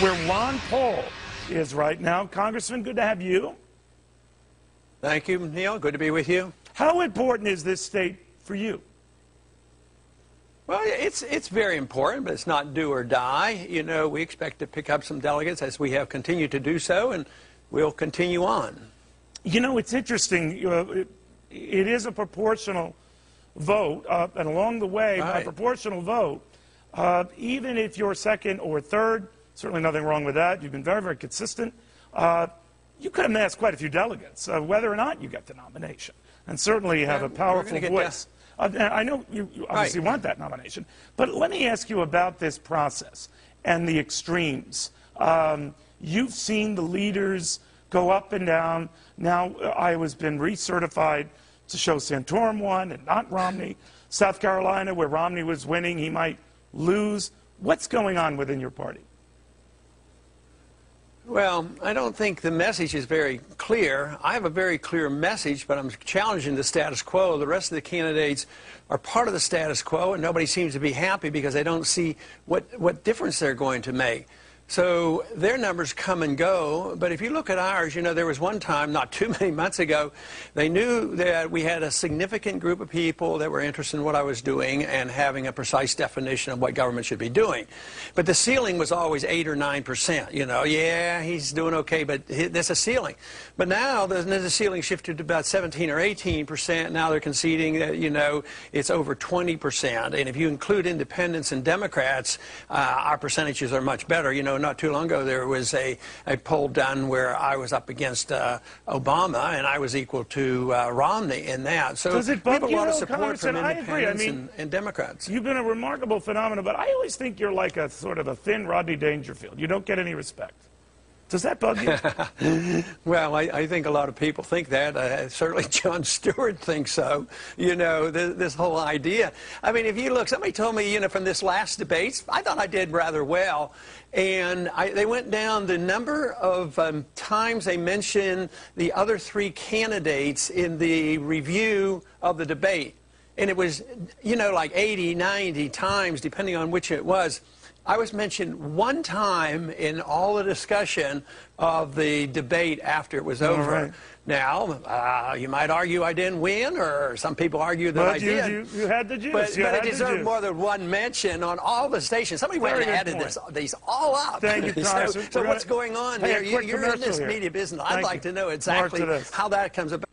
where Ron Paul is right now. Congressman, good to have you. Thank you, Neil. Good to be with you. How important is this state for you? Well, it's very important, but it's not do or die. You know, we expect to pick up some delegates as we have continued to do so, and we'll continue on. You know, it's interesting. It is a proportional vote, and along the way, by proportional vote, even if you're second or third, certainly nothing wrong with that. You've been very, very consistent. You could amass quite a few delegates, whether or not you get the nomination. And certainly you have a powerful voice. I know you obviously want that nomination, but let me ask you about this process and the extremes. You've seen the leaders go up and down. Now Iowa's been recertified to show Santorum won and not Romney. South Carolina, where Romney was winning, he might lose. What's going on within your party? Well, I don't think the message is very clear. I have a very clear message, but I'm challenging the status quo. The rest of the candidates are part of the status quo, and nobody seems to be happy because they don't see what difference they're going to make. So their numbers come and go, but if you look at ours, you know, there was one time, not too many months ago, they knew that we had a significant group of people that were interested in what I was doing and having a precise definition of what government should be doing. But the ceiling was always 8 or 9%. You know, yeah, he's doing okay, but there's a ceiling. But now the ceiling shifted to about 17 or 18%. Now they're conceding that, you know, it's over 20%. And if you include independents and Democrats, our percentages are much better. You know, not too long ago, there was a poll done where I was up against Obama, and I was equal to Romney in that. So does it bug we have a lot of you, support from independents I mean, and Democrats. You've been a remarkable phenomenon, but I always think you're like a sort of a thin Rodney Dangerfield. You don't get any respect. Does that bug you? Well, I think a lot of people think that. Certainly Jon Stewart thinks so. You know, this whole idea. I mean, if you look, somebody told me, you know, from this last debate, I thought I did rather well. And they went down the number of times they mentioned the other three candidates in the review of the debate. And it was, you know, like 80, 90 times, depending on which it was. I was mentioned one time in all the discussion of the debate after it was over. Right. Now, you might argue I didn't win, or some people argue that I did. You had the juice. But it deserved more than one mention on all the stations. Somebody went and added these all up. Thank you, Congressman. So what's going on there? You're in this media business. I'd like to know exactly how that comes about.